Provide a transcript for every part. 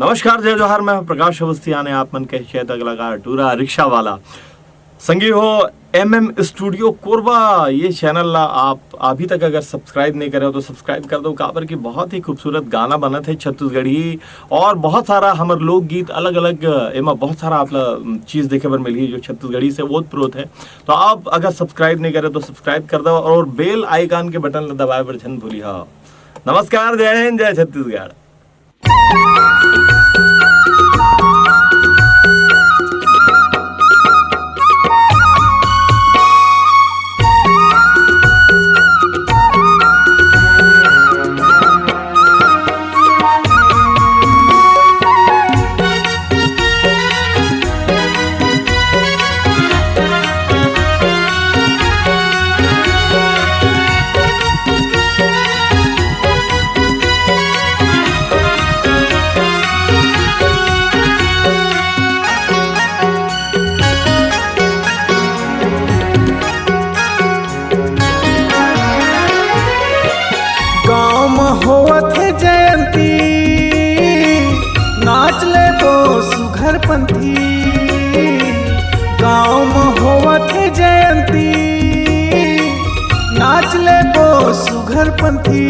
नमस्कार जय जोहार, मैं प्रकाश अवस्थी आने आप मन के शेत कलाकार टूरा रिक्शा वाला संगी हो MM स्टूडियो कोरबा। ये चैनल ला आप अभी तक अगर सब्सक्राइब नहीं करे हो तो सब्सक्राइब कर दो। काबर की बहुत ही खूबसूरत गाना बना थे छत्तीसगढ़ी और बहुत सारा हमारे लोकगीत अलग अलग एमा बहुत सारा आप चीज़ देखे पर मिली जो छत्तीसगढ़ी से ओत प्रोत है। तो आप अगर सब्सक्राइब नहीं करे तो सब्सक्राइब कर दो और बेल आइकन के बटन दबाए पर झन भूली। हाँ नमस्कार, जय हिंद, जय छत्तीसगढ़। होवत है जयंती नाच ले बो सुघर पंथी। गाँव में होवत है जयंती नाच ले बो सुघर पंथी।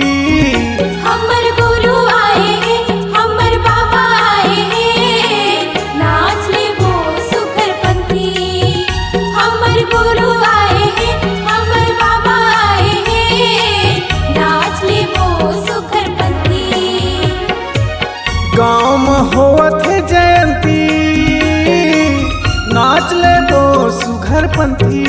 हमर गुरु आए हैं, हमर बाबा आए हैं, नाच ले बो सुघर पंथी। हमर गुरु आए हैं, हमर बाबा आए हैं, नाच ले बो सुघर पंथी। गाँव में होवत है जयंती नाच ले बो सुघर पंथी।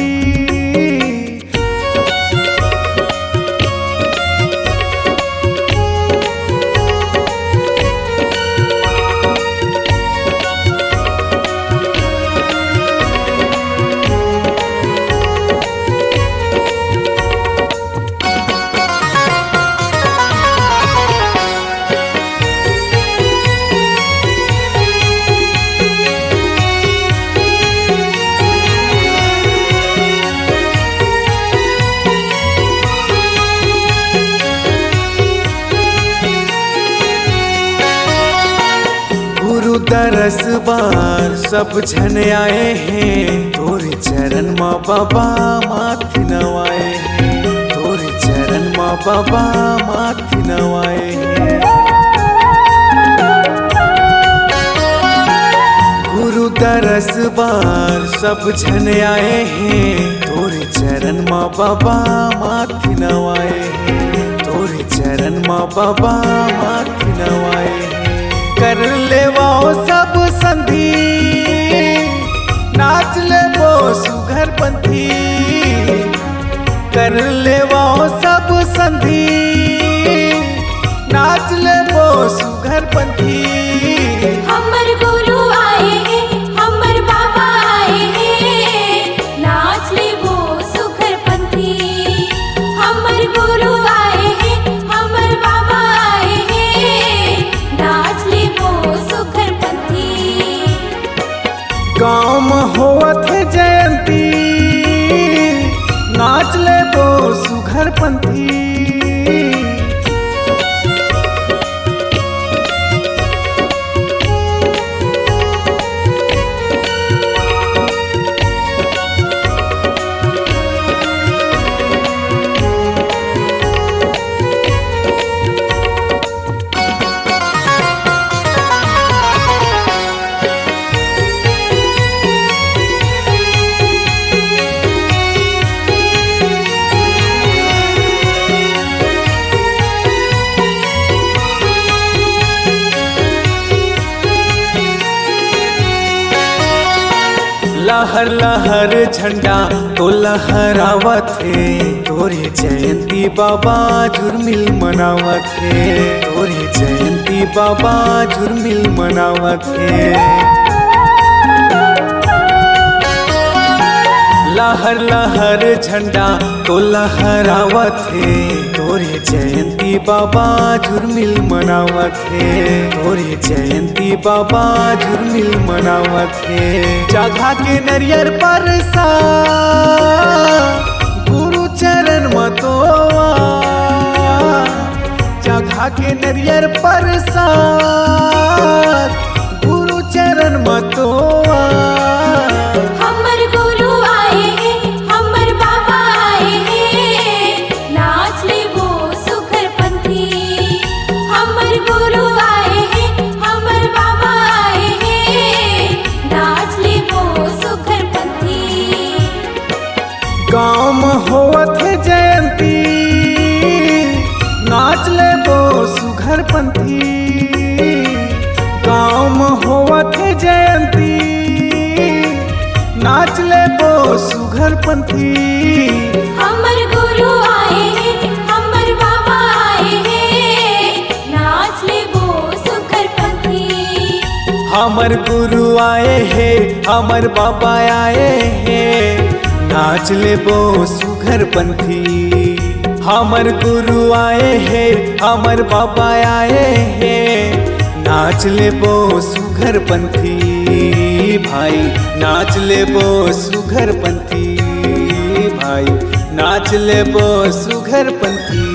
दरस बार सब झन आए हैं, तोरे चरण माँ बाबा माथ नवाए हैं। तोरे चरण माँ बाबा माथ नवाए हैं। गुरु दरस बार सब झन आए हैं, तोरे चरण माँ बाबा माथ नवाए हैं। तोरे चरण माँ बाबा माथ नवाए हैं। कर लेवाओ सब संधि नाच ले बो सुघर पंथी। कर लेवाओ सब संधि नाच ले बो सुघर पंथी। हमर गुरु आए हैं, हमर बाबा आए हैं, नाच ले बो सुघर पंथी। हमर गुरु आए हैं, हमर बाबा आए हैं, नाच ले बो सुघर पंथी। गाँव में होवत है जयंती नाच ले बो सुघर पंथी। लहर लहर झंडा तो लहरावत है, तोरे जयंती बाबा झुरमिल मनावत है। तोरे जयंती बाबा झुरमिल मनावत है। लहर लहर झंडा तो लहरावत है, तोरे जयंती बाबा झुरमिल मनावत है। तोरे जयंती बाबा झुरमिल मनावत है। जगह के नरियर पर सा गुरु चरण मतोवा, जगह के नरियर पर सा गाँव में होवत है जयंती, नाच ले बो सुघर पंथी। गाँव में होवत है जयंती, नाच ले बो सुघर पंथी। हमर गुरु आए हैं, हमर बाबा आए हैं, नाच ले वो सुघर पंथी। हमर गुरु आए हैं, हमर बाबा आए हैं, नाच ले बो सुघर पंथी। हमर गुरु आए हैं, हमर बाबा आए हैं, नाच ले बो सुघर पंथी। भाई नाच ले बो सुघर पंथी, भाई नाच ले बो सुघर पंथी।